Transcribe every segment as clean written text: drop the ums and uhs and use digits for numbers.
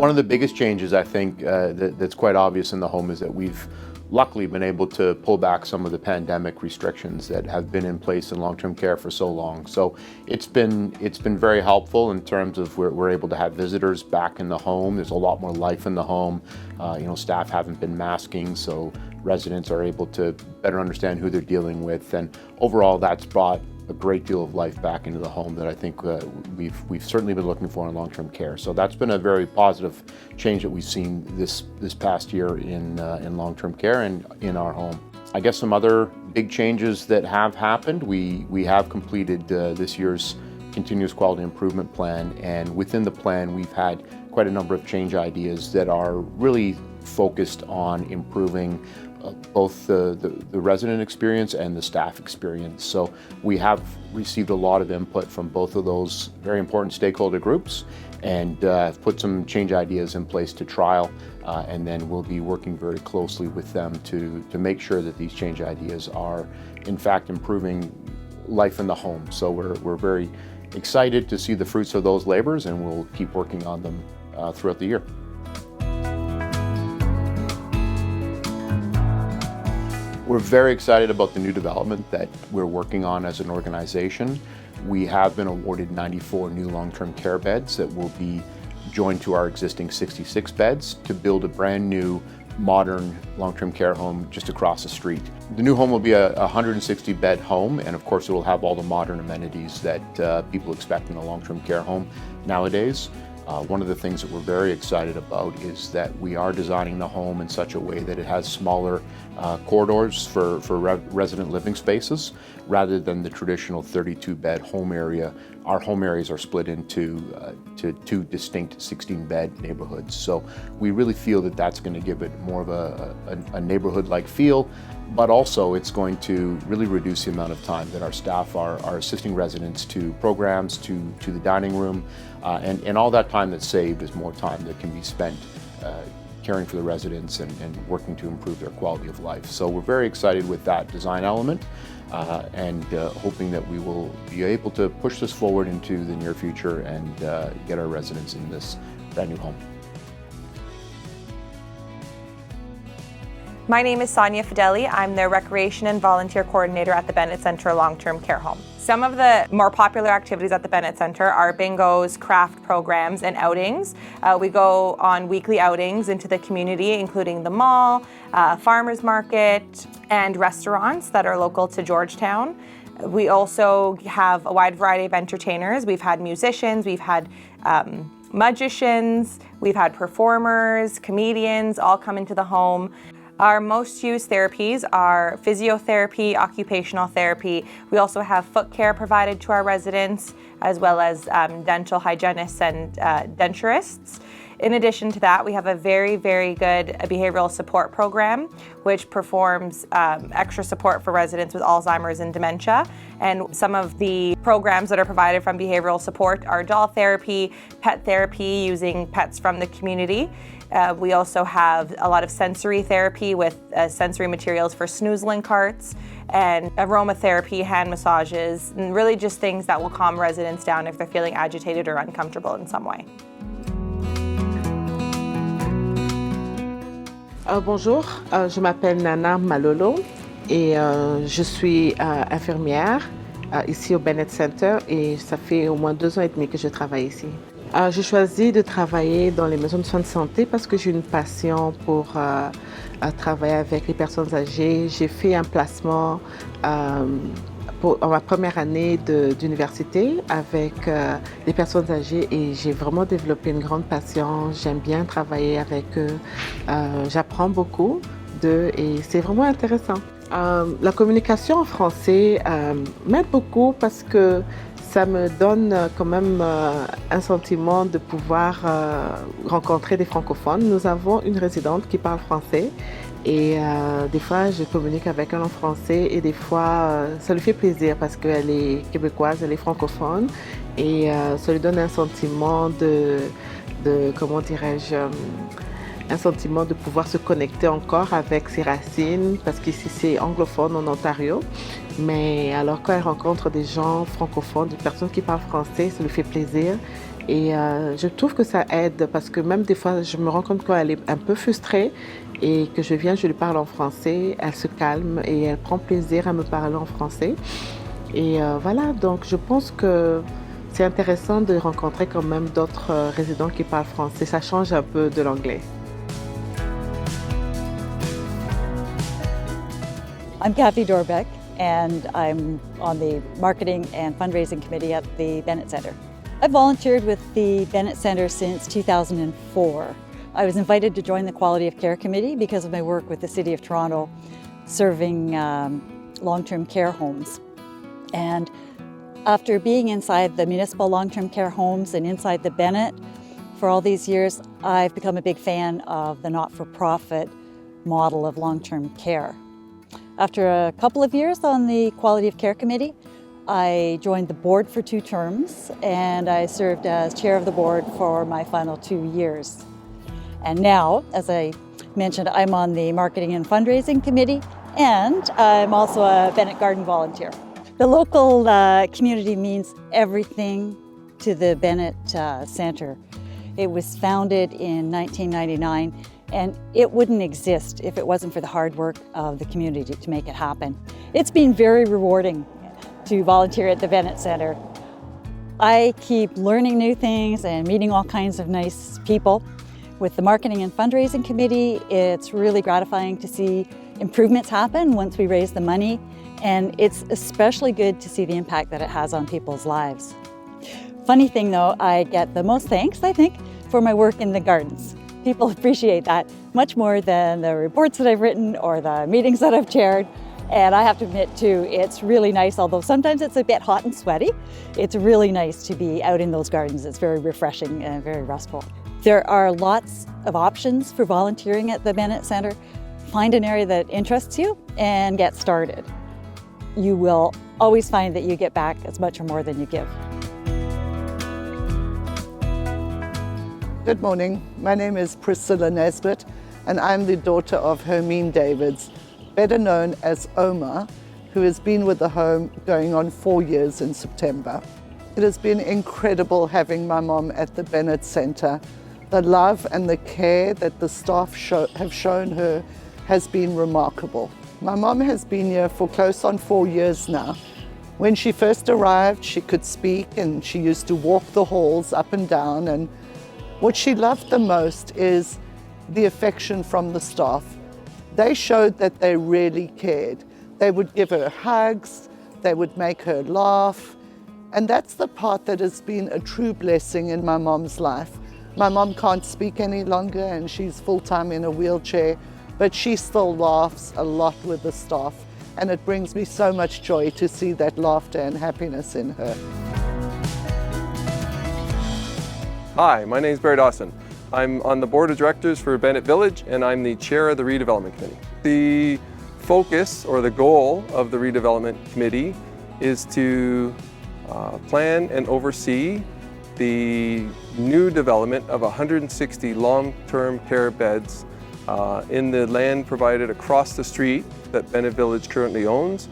One of the biggest changes I think that's quite obvious in the home is that we've luckily been able to pull back some of the pandemic restrictions that have been in place in long-term care for so long. So it's been very helpful in terms of we're able to have visitors back in the home. There's a lot more life in the home. Staff haven't been masking, so residents are able to better understand who they're dealing with, and overall that's brought a great deal of life back into the home that I think we've certainly been looking for in long-term care. So that's been a very positive change that we've seen this past year in long-term care and in our home. I guess some other big changes that have happened. We have completed this year's continuous quality improvement plan, and within the plan we've had quite a number of change ideas that are really focused on improving both the resident experience and the staff experience. So we have received a lot of input from both of those very important stakeholder groups, and put some change ideas in place to trial, and then we'll be working very closely with them to make sure that these change ideas are in fact improving life in the home. So we're very excited to see the fruits of those labors, and we'll keep working on them throughout the year. We're very excited about the new development that we're working on as an organization. We have been awarded 94 new long-term care beds that will be joined to our existing 66 beds to build a brand new modern long-term care home just across the street. The new home will be a 160-bed home, and of course it will have all the modern amenities that people expect in a long-term care home nowadays. One of the things that we're very excited about is that we are designing the home in such a way that it has smaller corridors for resident living spaces rather than the traditional 32-bed home area. Our home areas are split into two distinct 16-bed neighborhoods. So we really feel that that's going to give it more of a neighborhood-like feel, but also it's going to really reduce the amount of time that our staff are assisting residents to programs, to the dining room, and all that time that's saved is more time that can be spent caring for the residents and working to improve their quality of life. So we're very excited with that design element, and hoping that we will be able to push this forward into the near future and get our residents in this brand new home. My name is Sonia Fideli. I'm the Recreation and Volunteer Coordinator at the Bennett Centre Long-Term Care Home. Some of the more popular activities at the Bennett Centre are bingos, craft programs, and outings. We go on weekly outings into the community, including the mall, farmers market, and restaurants that are local to Georgetown. We also have a wide variety of entertainers. We've had musicians, we've had magicians, we've had performers, comedians all come into the home. Our most used therapies are physiotherapy, occupational therapy. We also have foot care provided to our residents, as well as dental hygienists and denturists. In addition to that, we have a very, very good behavioral support program, which performs extra support for residents with Alzheimer's and dementia. And some of the programs that are provided from behavioral support are doll therapy, pet therapy using pets from the community. We also have a lot of sensory therapy with sensory materials for snoozling carts, and aromatherapy, hand massages, and really just things that will calm residents down if they're feeling agitated or uncomfortable in some way. Bonjour, je m'appelle Nana Malolo et je suis infirmière ici au Bennett Center, et ça fait au moins 2 ans et demi que je travaille ici. J'ai choisi de travailler dans les maisons de soins de santé parce que j'ai une passion pour travailler avec les personnes âgées. J'ai fait un placement en ma première année d'université avec des personnes âgées, et j'ai vraiment développé une grande passion. J'aime bien travailler avec eux. J'apprends beaucoup d'eux et c'est vraiment intéressant. La communication en français m'aide beaucoup parce que ça me donne quand même un sentiment de pouvoir rencontrer des francophones. Nous avons une résidente qui parle français, et des fois je communique avec elle en français, et des fois ça lui fait plaisir parce qu'elle est québécoise, elle est francophone, et ça lui donne un sentiment comment dirais-je, un sentiment de pouvoir se connecter encore avec ses racines, parce qu'ici c'est anglophone en Ontario. Mais alors quand elle rencontre des gens francophones, des personnes qui parlent français, ça lui fait plaisir. Et je trouve que ça aide parce que même des fois, je me rends compte qu'elle est un peu frustrée et que je viens, je lui parle en français, elle se calme et elle prend plaisir à me parler en français. Et voilà, donc je pense que c'est intéressant de rencontrer quand même d'autres résidents qui parlent français. Ça change un peu de l'anglais. I'm Kathy Dorbeck, and I'm on the Marketing and Fundraising Committee at the Bennett Center. I've volunteered with the Bennett Center since 2004. I was invited to join the Quality of Care Committee because of my work with the City of Toronto serving long-term care homes. And after being inside the municipal long-term care homes and inside the Bennett for all these years, I've become a big fan of the not-for-profit model of long-term care. After a couple of years on the Quality of Care Committee, I joined the board for 2 terms, and I served as chair of the board for my final 2 years. And now, as I mentioned, I'm on the Marketing and Fundraising Committee, and I'm also a Bennett Garden volunteer. The local community means everything to the Bennett Center. It was founded in 1999, and it wouldn't exist if it wasn't for the hard work of the community to make it happen. It's been very rewarding to volunteer at the Bennett Center. I keep learning new things and meeting all kinds of nice people. With the Marketing and Fundraising Committee, it's really gratifying to see improvements happen once we raise the money, and it's especially good to see the impact that it has on people's lives. Funny thing though, I get the most thanks, I think, for my work in the gardens. People appreciate that much more than the reports that I've written or the meetings that I've chaired. And I have to admit too, it's really nice, although sometimes it's a bit hot and sweaty, it's really nice to be out in those gardens. It's very refreshing and very restful. There are lots of options for volunteering at the Bennett Center. Find an area that interests you and get started. You will always find that you get back as much or more than you give. Good morning. My name is Priscilla Nesbitt, and I'm the daughter of Hermine Davids, better known as Oma, who has been with the home going on 4 years in September. It has been incredible having my mom at the Bennett Center. The love and the care that the staff have shown her has been remarkable. My mom has been here for close on 4 years now. When she first arrived, she could speak and she used to walk the halls up and down, and what she loved the most is the affection from the staff. They showed that they really cared. They would give her hugs, they would make her laugh, and that's the part that has been a true blessing in my mom's life. My mom can't speak any longer and she's full-time in a wheelchair, but she still laughs a lot with the staff, and it brings me so much joy to see that laughter and happiness in her. Hi, my name is Barry Dawson. I'm on the board of directors for Bennett Village, and I'm the chair of the redevelopment committee. The focus or the goal of the redevelopment committee is to plan and oversee the new development of 160 long-term care beds in the land provided across the street that Bennett Village currently owns,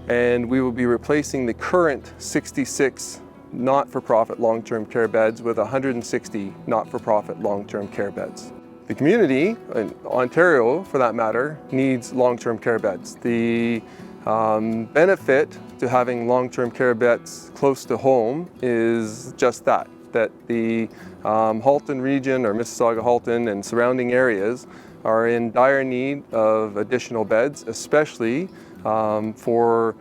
and we will be replacing the current 66 not-for-profit long-term care beds with 160 not-for-profit long-term care beds. The community, in Ontario for that matter, needs long-term care beds. The benefit to having long-term care beds close to home is just that the Halton region or Mississauga-Halton and surrounding areas are in dire need of additional beds, especially for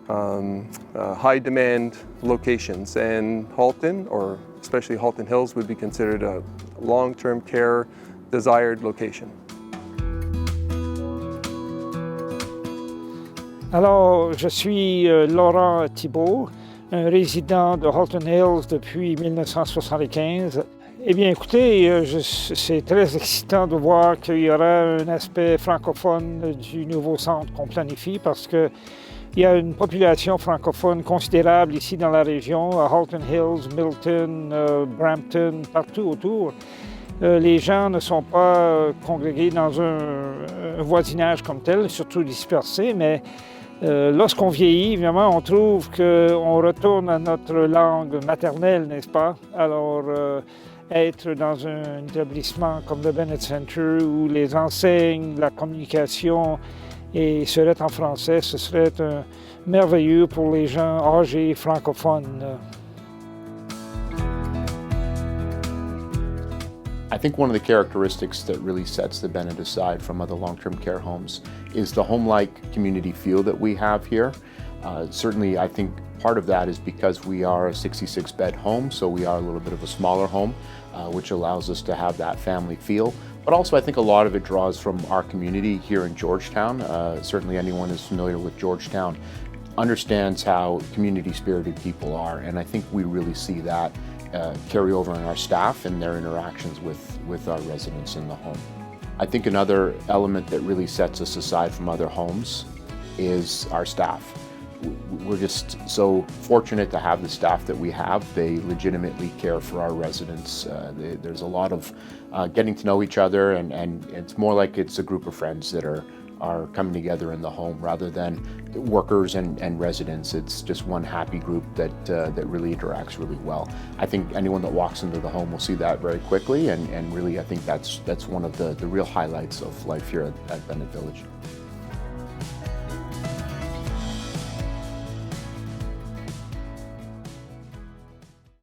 high demand locations, and Halton, or especially Halton Hills, would be considered a long-term care desired location. Alors, je suis Laurent Thibault, un résident de Halton Hills depuis 1975. Eh bien, écoutez, c'est très excitant de voir qu'il y aura un aspect francophone du nouveau centre qu'on planifie, parce que il y a une population francophone considérable ici dans la région, à Halton Hills, Milton, Brampton, partout autour. Les gens ne sont pas congrégés dans un voisinage comme tel, surtout dispersés, mais Lorsqu'on vieillit, évidemment, on trouve qu'on retourne à notre langue maternelle, n'est-ce pas? Alors, être dans un établissement comme le Bennett Center où les enseignes, la communication seraient en français, ce serait merveilleux pour les gens âgés francophones. I think one of the characteristics that really sets the Bennett aside from other long-term care homes is the home-like community feel that we have here. Certainly, I think part of that is because we are a 66-bed home, so we are a little bit of a smaller home, which allows us to have that family feel. But also, I think a lot of it draws from our community here in Georgetown. Certainly, anyone who's familiar with Georgetown understands how community-spirited people are, and I think we really see that carry over in our staff and their interactions with our residents in the home. I think another element that really sets us aside from other homes is our staff. We're just so fortunate to have the staff that we have. They legitimately care for our residents. There's a lot of getting to know each other, and it's more like it's a group of friends that are coming together in the home rather than workers and residents. It's just one happy group that really interacts really well. I think anyone that walks into the home will see that very quickly, and really I think that's one of the real highlights of life here at Bennett Village.